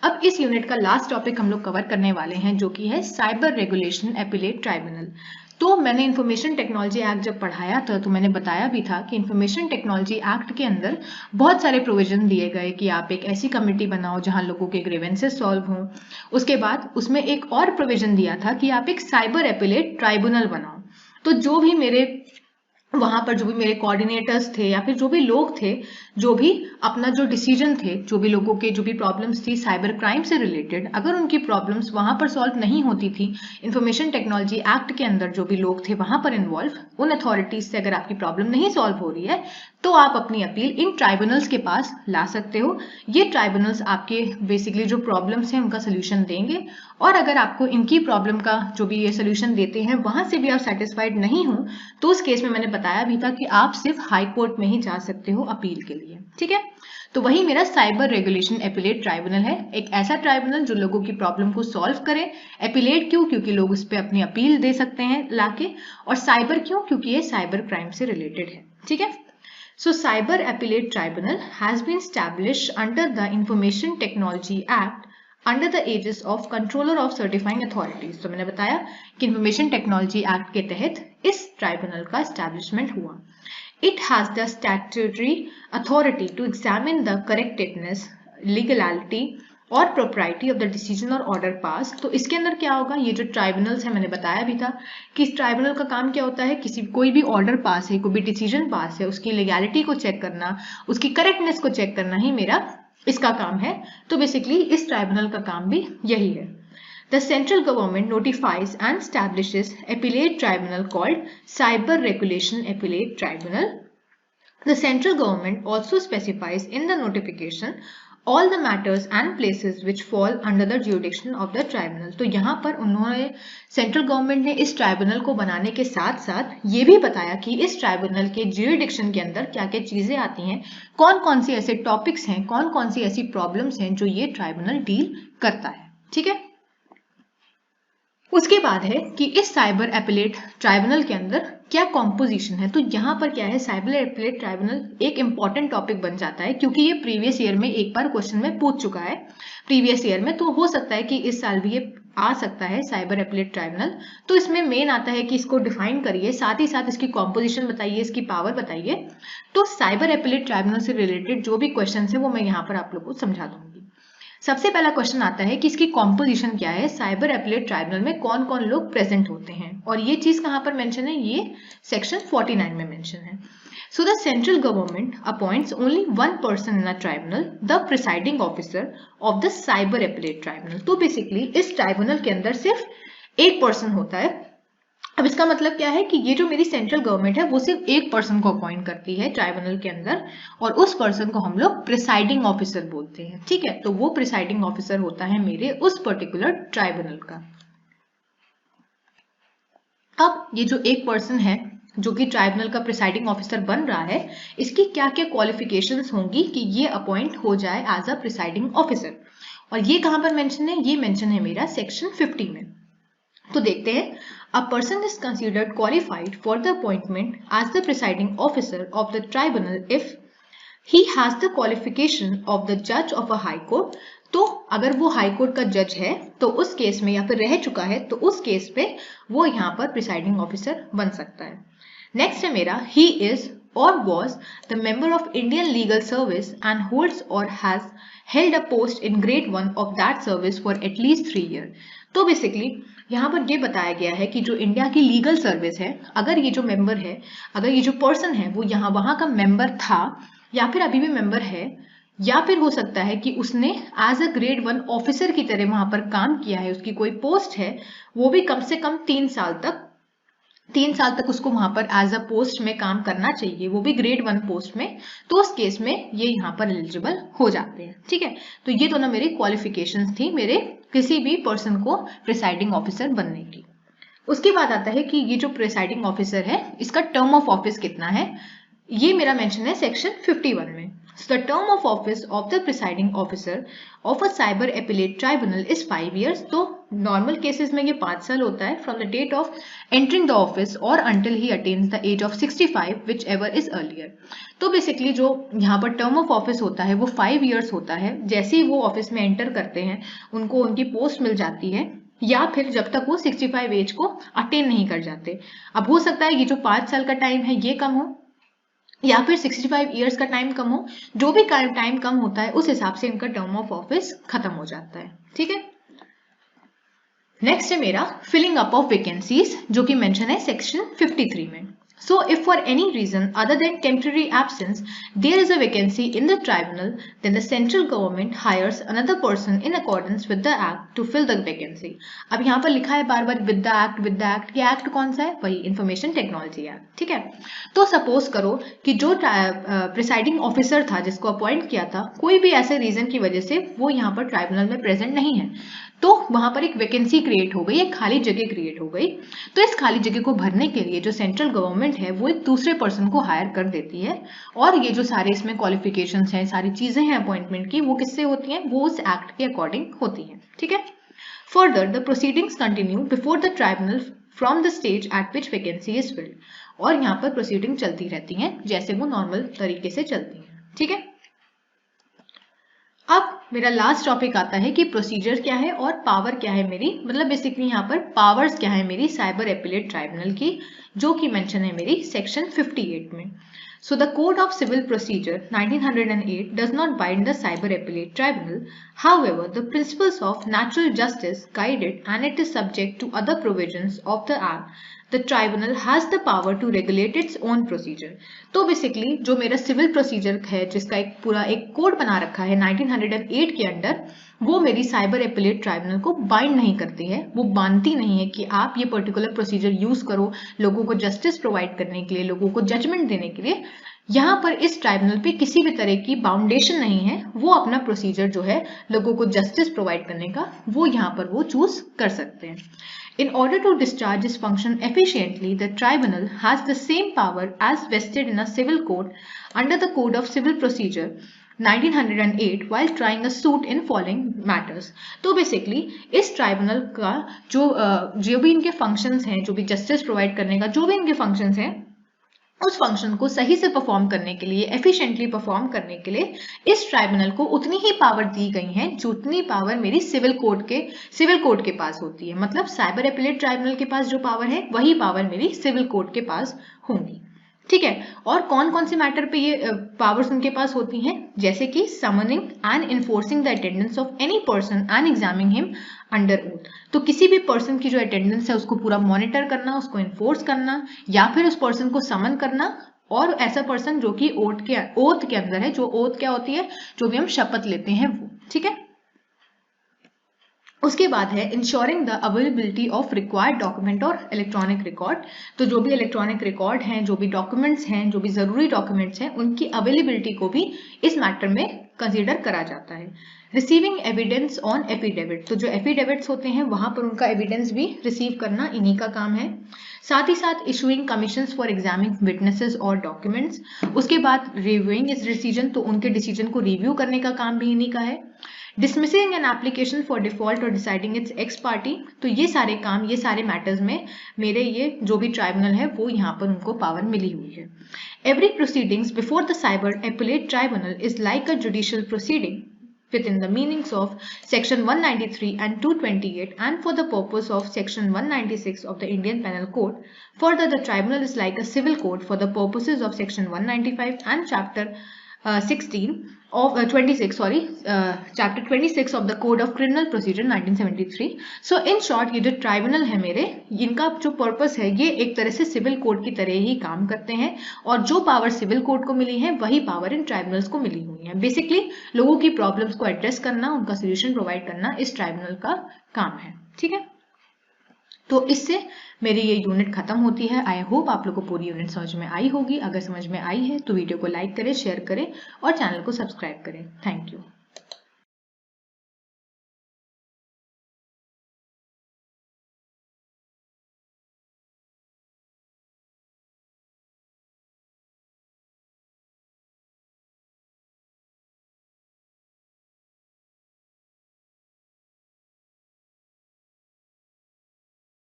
अब इस यूनिट का लास्ट टॉपिक हम लोग कवर करने वाले हैं जो कि है साइबर रेगुलेशन एपिलेट ट्राइब्यूनल। तो मैंने इंफॉर्मेशन टेक्नोलॉजी एक्ट जब पढ़ाया था तो मैंने बताया भी था कि इंफॉर्मेशन टेक्नोलॉजी एक्ट के अंदर बहुत सारे प्रोविजन दिए गए कि आप एक ऐसी कमेटी बनाओ जहां लोगों के ग्रीवेंसेस सॉल्व हों। उसके बाद उसमें एक और प्रोविजन दिया था कि आप एक साइबर एपिलेट ट्राइब्यूनल बनाओ। तो जो भी मेरे वहां पर जो भी मेरे कोऑर्डिनेटर्स थे या फिर जो भी लोग थे, जो भी अपना जो डिसीजन थे, जो भी लोगों के जो भी प्रॉब्लम्स थी साइबर क्राइम से रिलेटेड, अगर उनकी प्रॉब्लम्स वहां पर सॉल्व नहीं होती थी, इंफॉर्मेशन टेक्नोलॉजी एक्ट के अंदर जो भी लोग थे वहां पर इन्वॉल्व, उन अथॉरिटीज से अगर आपकी प्रॉब्लम नहीं सॉल्व हो रही है तो आप अपनी अपील इन ट्राइब्यूनल्स के पास ला सकते हो। ये ट्राइब्यूनल्स आपके बेसिकली जो प्रॉब्लम्स हैं उनका सोल्यूशन देंगे, और अगर आपको इनकी प्रॉब्लम का जो भी ये सोल्यूशन देते हैं वहां से भी आप सेटिस्फाइड नहीं हो तो उस केस में मैंने बताया भी था कि आप सिर्फ हाई कोर्ट में ही जा सकते हो अपील के लिए। ठीक है, तो वही मेरा साइबर रेगुलेशन एपिलेट ट्राइब्यूनल है, एक ऐसा ट्राइब्यूनल जो लोगों की प्रॉब्लम को सॉल्व करे। एपिलेट क्यों? क्योंकि लोग उस पर अपनी अपील दे सकते हैं लाके। और साइबर क्यों? क्योंकि ये साइबर क्राइम से रिलेटेड है। ठीक है, so cyber appellate tribunal has been established under the information technology act under the aegis of controller of certifying authorities। तो मैंने बताया कि इंफॉर्मेशन टेक्नोलॉजी एक्ट के तहत इस ट्राइब्यूनल का एस्टैब्लिशमेंट हुआ। It has the statutory authority to examine the correctness, legality और प्रोप्राइटी ऑफ द डिसीजन और ऑर्डर पास। तो इसके अंदर क्या होगा, ये जो ट्राइब्यूनल्स है मैंने बताया भी था कि इस ट्राइब्यूनल का काम क्या होता है, कोई भी ऑर्डर पास है, कोई भी डिसीजन पास है, उसकी लीगैलिटी को चेक करना, उसकी करेक्टनेस को चेक करना ही मेरा इसका काम है। तो बेसिकली इस ट्राइब्यूनल का काम भी यही है। The central government notifies and establishes appellate tribunal called Cyber Regulation Appellate Tribunal. The central government also specifies in the notification all the matters and places which fall under the jurisdiction of the tribunal। तो यहाँ पर उन्होंने central government ने इस tribunal को बनाने के साथ साथ ये भी बताया कि इस ट्राइब्यूनल के ज्यूरिडिक्शन के अंदर क्या क्या चीजें आती हैं, कौन कौन सी ऐसे टॉपिक्स हैं, कौन कौन सी ऐसी प्रॉब्लम्स हैं जो ये ट्राइब्यूनल डील करता है। ठीक है, उसके बाद है कि इस साइबर एपिलेट ट्राइब्यूनल के अंदर क्या कॉम्पोजिशन है। तो यहाँ पर क्या है, साइबर एपिलेट ट्राइब्यूनल एक इंपॉर्टेंट टॉपिक बन जाता है क्योंकि ये प्रीवियस ईयर में एक बार क्वेश्चन में पूछ चुका है प्रीवियस ईयर में, तो हो सकता है कि इस साल भी ये आ सकता है साइबर एपिलेट ट्राइब्यूनल। तो इसमें मेन आता है कि इसको डिफाइन करिए, साथ ही साथ इसकी कॉम्पोजिशन बताइए, इसकी पावर बताइए। तो साइबर एपिलेट ट्राइब्यूनल से रिलेटेड जो भी क्वेश्चन है वो मैं यहाँ पर आप लोग को समझा दूंगी। सबसे पहला क्वेश्चन आता है कि इसकी कॉम्पोजिशन क्या है, साइबर एपिलेट ट्राइब्यूनल में कौन कौन लोग प्रेजेंट होते हैं, और ये चीज कहां पर मेंशन है, ये सेक्शन 49 में मेंशन है। So the central government appoints only one person in a tribunal, the presiding officer of the cyber appellate tribunal. तो बेसिकली इस ट्राइब्यूनल के अंदर सिर्फ एक पर्सन होता है। अब इसका मतलब क्या है कि ये जो मेरी सेंट्रल गवर्नमेंट है वो सिर्फ एक पर्सन को अपॉइंट करती है ट्राइब्यूनल के अंदर, और उस पर्सन को हम लोग प्रिसाइडिंग ऑफिसर बोलते हैं। ठीक है, तो वो प्रिसाइडिंग ऑफिसर होता है मेरे उस पर्टिकुलर ट्राइब्यूनल का। अब ये जो एक पर्सन है जो कि ट्राइब्यूनल का प्रिसाइडिंग ऑफिसर बन रहा है, इसकी क्या क्या क्वालिफिकेशंस होंगी कि ये अपॉइंट हो जाए एज अ प्रिसाइडिंग ऑफिसर, और ये कहां पर मेंशन है, ये मेंशन है मेरा सेक्शन 50 में। तो देखते हैं, a person is considered qualified for the appointment as the presiding officer of the tribunal if he has the qualification of the judge of a high court। तो अगर वो हाई कोर्ट का जज है तो उस केस में, या फिर रह चुका है तो उस केस पे वो यहाँ पर प्रिसाइडिंग ऑफिसर बन सकता है। नेक्स्ट है मेरा, he is or was the member of Indian legal service and holds or has held a post in grade 1 of that service for at least 3 years। तो बेसिकली यहाँ पर ये बताया गया है कि जो इंडिया की लीगल सर्विस है, अगर ये जो मेंबर है, अगर ये जो पर्सन है वो यहाँ वहां का मेंबर था या फिर अभी भी मेंबर है, या फिर हो सकता है कि उसने एज अ ग्रेड 1 ऑफिसर की तरह वहां पर काम किया है, उसकी कोई पोस्ट है, वो भी कम से कम 3 साल तक उसको वहां पर एज अ पोस्ट में काम करना चाहिए, वो भी ग्रेड 1 पोस्ट में, तो उस केस में ये यहाँ पर एलिजिबल हो जाते हैं। ठीक है, तो ये दोनों मेरी क्वालिफिकेशंस थी मेरे किसी भी पर्सन को प्रिसाइडिंग ऑफिसर बनने की। उसके बाद आता है कि ये जो प्रिसाइडिंग ऑफिसर है इसका टर्म ऑफ ऑफिस कितना है, ये मेरा मेंशन है सेक्शन 51 में। So the term of office of the presiding officer of a cyber appellate tribunal is 5 years. तो नॉर्मल केसेस में ये 5 साल होता है from the date of entering the office और until he attains the age of 65 whichever is earlier. तो basically जो यहाँ पर टर्म ऑफ ऑफिस होता है वो 5 years होता है. जैसे ही वो ऑफिस में एंटर करते हैं उनको उनकी पोस्ट मिल जाती है या फिर जब तक वो 65 एज को अटेन नहीं कर जाते. अब हो सकता है ये जो 5 साल का टाइम है ये कम हो या फिर 65 years का टाइम कम हो. जो भी टाइम कम होता है उस हिसाब से इनका टर्म ऑफ ऑफिस खत्म हो जाता है. ठीक है. नेक्स्ट है मेरा फिलिंग अप ऑफ वैकेंसीज जो कि मेंशन है सेक्शन 53 में. So if for any reason other than temporary absence there is a vacancy in the tribunal, then the central government hires another person in accordance with the act to fill the vacancy. अब यहाँ पर लिखा है बार बार with the act. ये act कौन सा है? वही इंफॉर्मेशन टेक्नोलॉजी एक्ट. ठीक है. तो सपोज करो कि जो प्रिसाइडिंग ऑफिसर था जिसको अपॉइंट किया था कोई भी ऐसे रीजन की वजह से वो यहाँ पर ट्राइब्यूनल में प्रेजेंट नहीं है, तो वहां पर एक वैकेंसी क्रिएट हो गई, एक खाली जगह क्रिएट हो गई. तो इस खाली जगह को भरने के लिए जो सेंट्रल गवर्नमेंट है वो एक दूसरे पर्सन को हायर कर देती है और ये जो सारे इसमें क्वालिफिकेशंस हैं, सारी चीजें हैं अपॉइंटमेंट की, वो किससे होती हैं? वो उस एक्ट के अकॉर्डिंग होती हैं. ठीक है. Further the proceedings continue before the tribunal from the stage eight which vacancy is filled. और यहाँ पर प्रोसीडिंग चलती रहती हैं जैसे वो नॉर्मल तरीके से चलती हैं. ठीक है. अब मेरा लास्ट टॉपिक आता है कि प्रोसीजर क्या है और पावर क्या है मेरी, मतलब बेसिकली यहाँ पर पावर्स क्या है मेरी साइबर एपिलेट ट्राइब्यूनल की, जो कि मेंशन है मेरी सेक्शन 58 में. So the Code of Civil Procedure 1908 does not bind the Cyber Appellate Tribunal. However, the principles of natural justice guide it and it is subject to other provisions of the Act. The tribunal has the power to regulate its own procedure. तो basically जो मेरा civil procedure है जिसका एक पूरा एक code बना रखा है 1908 के अंडर, वो मेरी साइबर एपिलेट ट्राइब्यूनल को बाइंड नहीं करती है, वो बांधती नहीं है कि आप ये पर्टिकुलर प्रोसीजर यूज करो लोगों को जस्टिस प्रोवाइड करने के लिए, लोगों को जजमेंट देने के लिए. यहाँ पर इस ट्राइब्यूनल पे किसी भी तरह की बाउंडेशन नहीं है, वो अपना प्रोसीजर जो है लोगों को जस्टिस प्रोवाइड करने का वो यहाँ पर वो चूज कर सकते हैं. In order to discharge its function efficiently, the tribunal has the same power as vested in a civil court under the Code of Civil Procedure 1908 while trying a suit in following matters. तो basically इस tribunal का जो भी इनके functions हैं, जो भी justice provide करने का जो भी इनके फंक्शंस हैं, उस फंक्शन को सही से परफॉर्म करने के लिए, एफिशिएंटली परफॉर्म करने के लिए इस ट्राइब्यूनल को उतनी ही पावर दी गई है जितनी पावर मेरी सिविल कोर्ट के पास होती है. मतलब साइबर एपिलेट ट्राइब्यूनल के पास जो पावर है वही पावर मेरी सिविल कोर्ट के पास होंगी. ठीक है. और कौन कौन से मैटर पे ये पावर्स उनके पास होती हैं? जैसे कि summoning and enforcing the attendance of any person and examining him under oath. तो किसी भी पर्सन की जो अटेंडेंस है उसको पूरा मॉनिटर करना, उसको इन्फोर्स करना या फिर उस पर्सन को समन करना, और ऐसा पर्सन जो कि ओथ के अंदर है. जो ओथ क्या होती है? जो भी हम शपथ लेते हैं वो. ठीक है. उसके बाद है ensuring the availability of required document और इलेक्ट्रॉनिक रिकॉर्ड. तो जो भी इलेक्ट्रॉनिक रिकॉर्ड हैं, जो भी डॉक्यूमेंट्स हैं, जो भी जरूरी डॉक्यूमेंट्स हैं, उनकी अवेलेबिलिटी को भी इस मैटर में कंसीडर करा जाता है. Receiving evidence on affidavit. तो जो एफिडेविट्स होते हैं वहां पर उनका एविडेंस भी रिसीव करना इन्हीं का काम है. साथ ही साथ issuing commissions for examining witnesses और डॉक्यूमेंट्स. उसके बाद रिव्यूइंग इस डिसीजन, तो उनके डिसीजन को रिव्यू करने का काम भी इन्हीं का है. Dismissing an application for default और डिसाइडिंग इट्स एक्स पार्टी. तो ये सारे काम, ये सारे मैटर्स में मेरे ये जो भी ट्राइब्यूनल है वो यहाँ पर उनको पावर मिली हुई है. Every proceedings before the cyber appellate tribunal is like a judicial proceeding within the meanings of section 193 and 228 and for the purpose of section 196 of the Indian Penal Code. Further, the tribunal is like a civil court for the purposes of section 195 and chapter 26 of the Code of Criminal Procedure 1973. So in short, ये जो tribunal है मेरे, इनका जो purpose है ये एक तरह से सिविल कोर्ट की तरह ही काम करते हैं और जो पावर सिविल कोर्ट को मिली है वही पावर इन ट्राइब्यूनल्स को मिली हुई है. बेसिकली लोगों की प्रॉब्लम्स को एड्रेस करना, उनका सोल्यूशन प्रोवाइड करना इस ट्राइब्यूनल का काम है. ठीक है. तो इससे मेरी ये यूनिट खत्म होती है. आई होप आप लोग को पूरी यूनिट समझ में आई होगी. अगर समझ में आई है तो वीडियो को लाइक करें, शेयर करें और चैनल को सब्सक्राइब करें. Thank you.